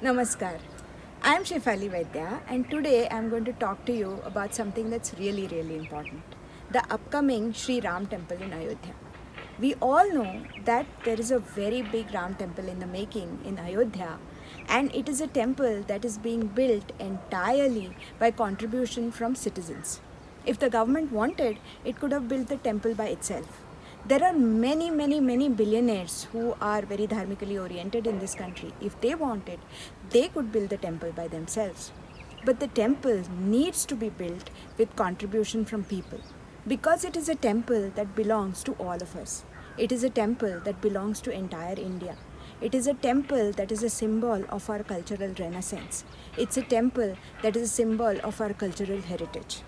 Namaskar. I am Shefali Vaidya, and today I am going to talk to you about something that's really important, the upcoming Sri Ram Temple in Ayodhya. We all know that there is a very big Ram Temple in the making in Ayodhya, and it is a temple that is being built entirely by contribution from citizens. If the government wanted, it could have built the temple by itself. There are many billionaires who are very dharmically oriented in this country. If they wanted, they could build the temple by themselves. But the temple needs to be built with contribution from people because it is a temple that belongs to all of us. It is a temple that belongs to entire India. It is a temple that is a symbol of our cultural renaissance. It's a temple that is a symbol of our cultural heritage.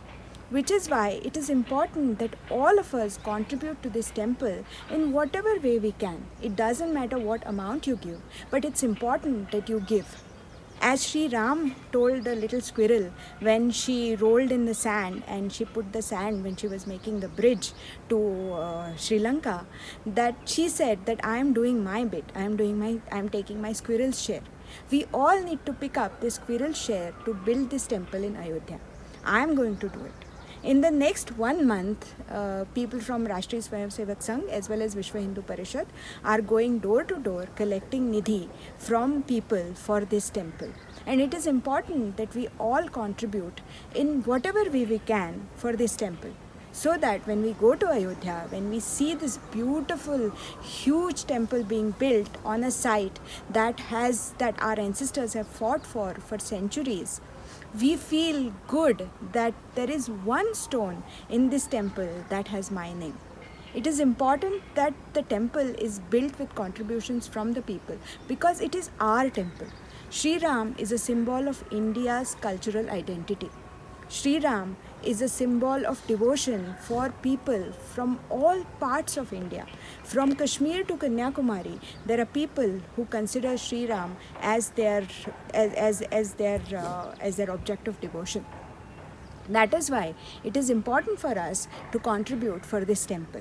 Which is why it is important that all of us contribute to this temple in whatever way we can. It doesn't matter what amount you give, but it's important that you give. As Sri Ram told the little squirrel when she rolled in the sand and she put the sand when she was making the bridge to Sri Lanka, that she said that I am doing my bit, I am taking my squirrel's share. We all need to pick up this squirrel share to build this temple in Ayodhya. I am going to do it. In the next 1 month, people from Rashtriya Swayamsevak Sangh as well as Vishwa Hindu Parishad are going door to door collecting nidhi from people for this temple. And it is important that we all contribute in whatever way we can for this temple. So that when we go to Ayodhya, when we see this beautiful, huge temple being built on a site that our ancestors have fought for centuries, we feel good that there is one stone in this temple that has my name. It is important that the temple is built with contributions from the people because it is our temple. Sri Ram is a symbol of India's cultural identity. Sri Ram is a symbol of devotion for people from all parts of India. From Kashmir to Kanyakumari, there are people who consider Sri Ram as their object of devotion. That is why it is important for us to contribute for this temple.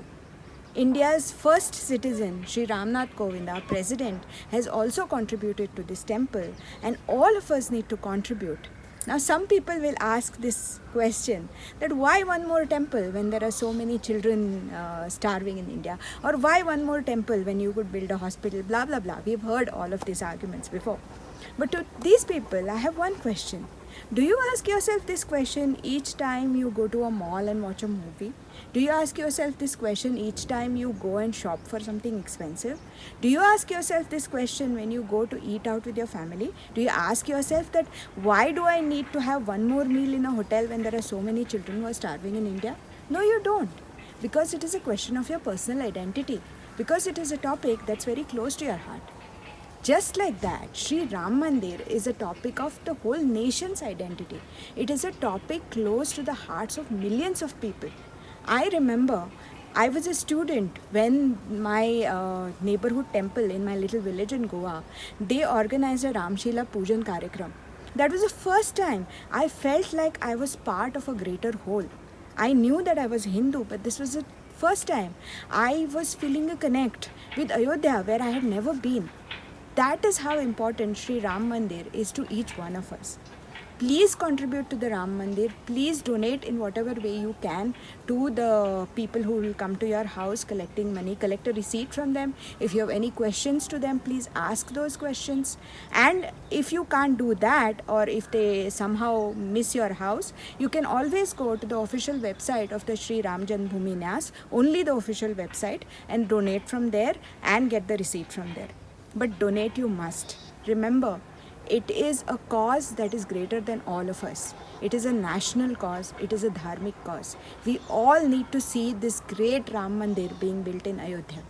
India's first citizen, Sri Ramnath Kovind, our president, has also contributed to this temple, and all of us need to contribute. Now, some people will ask this question that why one more temple when there are so many children starving in India, or why one more temple when you could build a hospital, blah blah blah. We've heard all of these arguments before. But to these people, I have one question. Do you ask yourself this question each time you go to a mall and watch a movie? Do you ask yourself this question each time you go and shop for something expensive? Do you ask yourself this question when you go to eat out with your family? Do you ask yourself that why do I need to have one more meal in a hotel when there are so many children who are starving in India? No, you don't. Because it is a question of your personal identity. Because it is a topic that's very close to your heart. Just like that, Sri Ram Mandir is a topic of the whole nation's identity. It is a topic close to the hearts of millions of people. I remember I was a student when my neighborhood temple in my little village in Goa, they organized a Ramshila Pujan Karikram. That was the first time I felt like I was part of a greater whole. I knew that I was Hindu, but this was the first time I was feeling a connect with Ayodhya where I had never been. That is how important Sri Ram Mandir is to each one of us. Please contribute to the Ram Mandir. Please donate in whatever way you can to the people who will come to your house collecting money. Collect a receipt from them. If you have any questions to them, please ask those questions. And if you can't do that, or if they somehow miss your house, you can always go to the official website of the Sri Ram Janmabhoomi Nyas, only the official website, and donate from there and get the receipt from there. But donate you must. Remember, it is a cause that is greater than all of us. It is a national cause. It is a dharmic cause. We all need to see this great Ram Mandir being built in Ayodhya.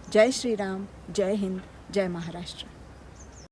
Jai Shri Ram, Jai Hind, Jai Maharashtra.